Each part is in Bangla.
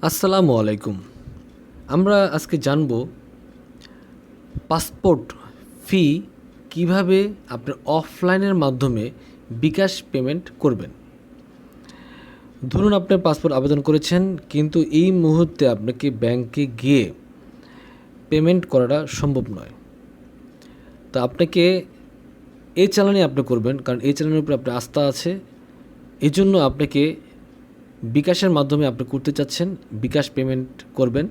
আসসালামু আলাইকুম। আমরা আজকে জানব পাসপোর্ট ফি কিভাবে আপনি অফলাইনের মাধ্যমে বিকাশ পেমেন্ট করবেন। ধরুন আপনি পাসপোর্ট আবেদন করেছেন, কিন্তু এই মুহূর্তে আপনাকে ব্যাংকে গিয়ে পেমেন্ট করাটা সম্ভব নয়। তো আপনাকে এই চালানে আপনি করবেন, কারণ এই চালানের উপরে আপনার আস্থা আছে। এই জন্য আপনাকে বিকাশের মাধ্যমে আপনি করতে চাচ্ছেন, বিকাশ পেমেন্ট করবেন।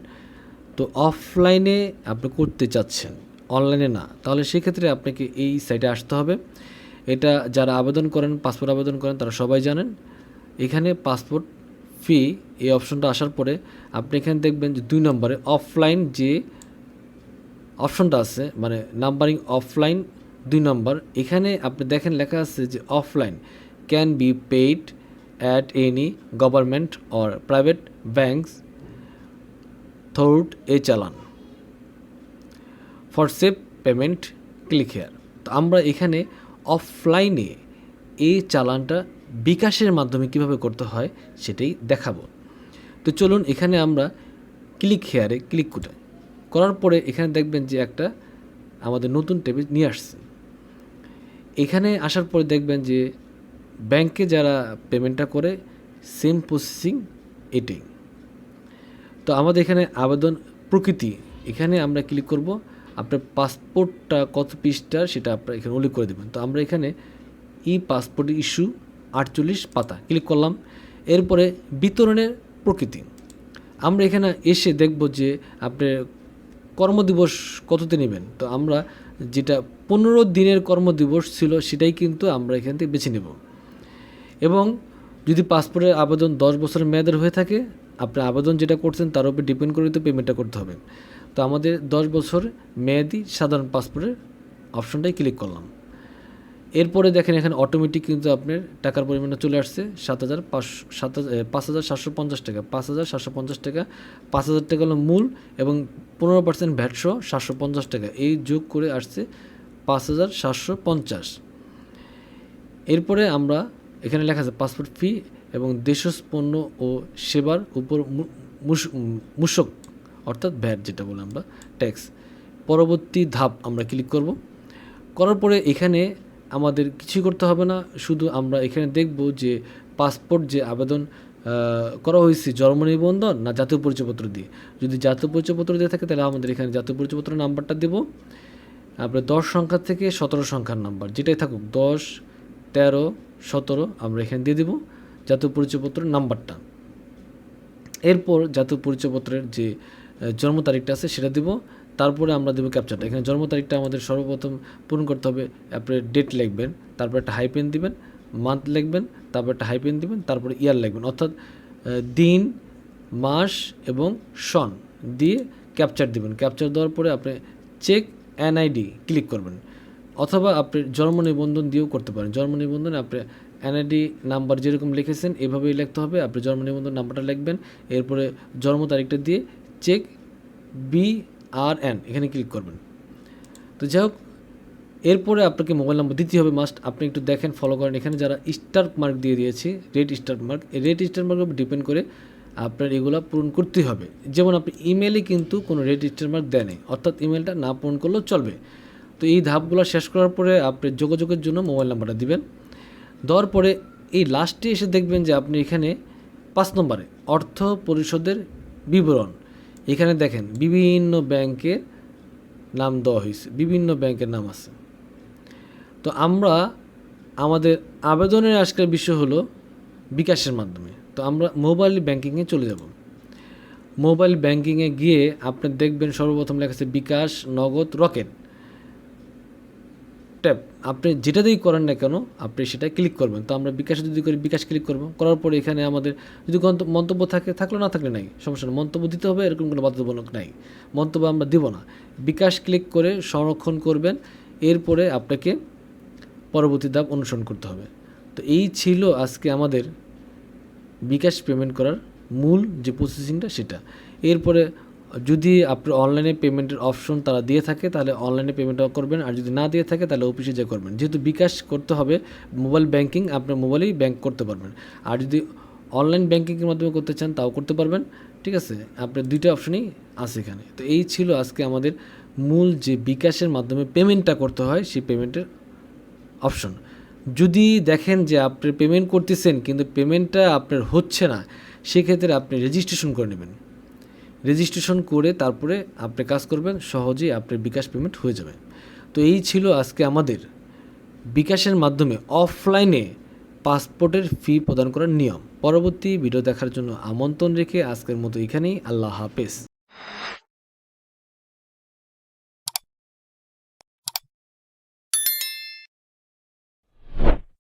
তো অফলাইনে আপনি করতে চাচ্ছেন, অনলাইনে না, তাহলে সেক্ষেত্রে আপনাকে এই সাইটে আসতে হবে। এটা যারা আবেদন করেন, পাসপোর্ট আবেদন করেন, তারা সবাই জানেন। এখানে পাসপোর্ট ফি এই অপশনটা আসার পরে আপনি এখানে দেখবেন যে 2 নম্বরে অফলাইন যে অপশনটা আছে, মানে নাম্বারিং অফলাইন 2 নম্বর, এখানে আপনি দেখেন লেখা আছে যে offline can be paid at any government or private banks through a challan for safe payment click here. তো আমরা এখানে অফলাইনে এই চালানটা বিকাশের মাধ্যমে কিভাবে করতে হয় সেটাই দেখাবো। তো চলুন এখানে আমরা ক্লিক হেয়ারে ক্লিক করার পরে এখানে দেখবেন যে একটা আমাদের নতুন টেবিল নিয়ে আসছে। এখানে আসার পরে দেখবেন যে ব্যাংকে যারা পেমেন্টটা করে সেম প্রসেসিং এটাই। তো আমাদের এখানে আবেদন প্রকৃতি, এখানে আমরা ক্লিক করব। আপনার পাসপোর্টটা কত পৃষ্ঠার সেটা আপনার এখানে উল্লেখ করে দেবেন। তো আমরা এখানে ই পাসপোর্ট ইস্যু 48 পাতা ক্লিক করলাম। এরপরে বিতরণের প্রকৃতি আমরা এখানে এসে দেখব যে আপনার কর্মদিবস কততে নেবেন। তো আমরা যেটা 15 দিনের কর্মদিবস ছিল সেটাই কিন্তু আমরা এখান থেকে বেছে নেব। এবং যদি পাসপোর্টের আবেদন 10 বছরের মেয়াদের হয়ে থাকে, আপনার আবেদন যেটা করছেন তার উপর ডিপেন্ড করে তো পেমেন্টটা করতে হবে। তো আমাদের 10 বছর মেয়াদি সাধারণ পাসপোর্টের অপশনটাই ক্লিক করলাম। এরপরে দেখেন এখানে অটোমেটিক কিন্তু আপনার টাকার পরিমাণটা চলে আসছে 5,750 টাকা, 5,750 টাকা, 5,000 টাকা হলো মূল এবং 15% ভ্যাট সহ 750 টাকা, এই যোগ করে আসছে 5,750। এরপরে আমরা এখানে লেখা আছে পাসপোর্ট ফি এবং দেশজ পণ্য ও সেবার উপর মূসক অর্থাৎ ভ্যাট, যেটা বলে আমরা ট্যাক্স। পরবর্তী ধাপ আমরা ক্লিক করার পরে এখানে আমাদের কিছুই করতে হবে না, শুধু আমরা এখানে দেখব যে পাসপোর্ট যে আবেদন করা হয়েছে জন্ম নিবন্ধন না জাতীয় পরিচয়পত্র দিয়ে। যদি জাতীয় পরিচয়পত্র দিয়ে থাকে তাহলে আমাদের এখানে জাতীয় পরিচয়পত্র নাম্বারটা দেব। আপনার 10 সংখ্যা থেকে 17 সংখ্যার নাম্বার যেটাই থাকুক, 10, 13, 17 আমরা এখানে দিয়ে দেব জাতীয় পরিচয়পত্রের নাম্বারটা। এরপর জাতীয় পরিচয়পত্রের যে জন্ম তারিখটা আছে সেটা দেব। তারপরে আমরা দেবো ক্যাপচারটা। এখানে জন্ম তারিখটা আমাদের সর্বপ্রথম পূরণ করতে হবে। আপনি ডেট লিখবেন, তারপর একটা হাইপেন দিবেন, মান্থ লিখবেন, তারপর একটা হাইপেন দিবেন, তারপরে ইয়ার লিখবেন, অর্থাৎ দিন, মাস এবং সন দিয়ে ক্যাপচার দিবেন। ক্যাপচার দেওয়ার পরে আপনি চেক এনআইডি ক্লিক করবেন, অথবা আপনি জন্ম নিবন্ধন দিয়েও করতে পারেন। জন্ম নিবন্ধনে আপনি এনআইডি নাম্বার যেরকম লিখেছেন এভাবেই লিখতে হবে। আপনি জন্ম নিবন্ধন নাম্বারটা লিখবেন, এরপরে জন্ম তারিখটা দিয়ে চেক BRN এখানে ক্লিক করবেন। তো যাই হোক, এরপরে আপনাকে মোবাইল নাম্বার দিতে হবে মাস্ট। আপনি একটু দেখেন, ফলো করেন, এখানে যারা স্টার মার্ক দিয়ে দিয়েছে, রেড স্টার মার্ক, এই রেড স্টার মার্কের উপর ডিপেন্ড করে আপনার এগুলো পূরণ করতেই হবে। যেমন আপনি ইমেলে কিন্তু কোনো রেড স্টার মার্ক দেয় নেই, অর্থাৎ ইমেলটা না পূরণ করলেও চলবে। তো এই ধাপগুলো শেষ করার পরে আপনি যোগাযোগের জন্য মোবাইল নাম্বারটা দিবেন। দেওয়ার পরে এই লাস্টে এসে দেখবেন যে আপনি এখানে 5 নম্বরে অর্থ পরিশোধের বিবরণ, এখানে দেখেন বিভিন্ন ব্যাংকের নাম দেওয়া হয়েছে, বিভিন্ন ব্যাংকের নাম আছে। তো আমরা আমাদের আবেদনের আজকের বিষয় হলো বিকাশের মাধ্যমে। তো আমরা মোবাইল ব্যাংকিংয়ে চলে যাব। মোবাইল ব্যাংকিংয়ে গিয়ে আপনি দেখবেন সর্বপ্রথম লেখা আছে বিকাশ, নগদ, রকেট ট্যাপ। আপনি যেটা দিয়েই করেন না কেন আপনি সেটা ক্লিক করবেন। তো আমরা বিকাশে যদি করি বিকাশ ক্লিক করব। করার পরে এখানে আমাদের যদি মন্তব্য থাকলে না থাকলে নাই, সমস্যা নেই, মন্তব্য দিতে হবে এরকম কোনো বাধ্যতামূলক নাই, মন্তব্য আমরা দেব না। বিকাশ ক্লিক করে সংরক্ষণ করবেন, এরপরে আপনাকে পরবর্তী ধাপ অনুসরণ করতে হবে। তো এই ছিল আজকে আমাদের বিকাশ পেমেন্ট করার মূল যে প্রসেসিংটা সেটা। এরপরে যদি আপনার অনলাইনে পেমেন্টের অপশন তারা দিয়ে থাকে তাহলে অনলাইনে পেমেন্টটা করবেন, আর যদি না দিয়ে থাকে তাহলে অফিসে যা করবেন। যেহেতু বিকাশ করতে হবে মোবাইল ব্যাংকিং, আপনার মোবাইলেই ব্যাংক করতে পারবেন। আর যদি অনলাইন ব্যাংকিংয়ের মাধ্যমে করতে চান তাও করতে পারবেন, ঠিক আছে। আপনার দুইটা অপশনই আছে এখানে। তো এই ছিল আজকে আমাদের মূল যে বিকাশের মাধ্যমে পেমেন্টটা করতে হয় সেই পেমেন্টের অপশন। যদি দেখেন যে আপনি পেমেন্ট করতেছেন কিন্তু পেমেন্টটা আপনার হচ্ছে না, সেক্ষেত্রে আপনি রেজিস্ট্রেশন করে নেবেন। রেজিস্ট্রেশন করে তারপরে আপনি কাজ করবেন, সহজেই আপনার বিকাশ পেমেন্ট হয়ে যাবে। তো এই ছিল আজকে আমাদের বিকাশের মাধ্যমে অফলাইনে পাসপোর্টের ফি প্রদান করার নিয়ম। পরবর্তী ভিডিও দেখার জন্য আমন্ত্রণ রেখে আজকের মতো এখানেই, আল্লাহ হাফেজ।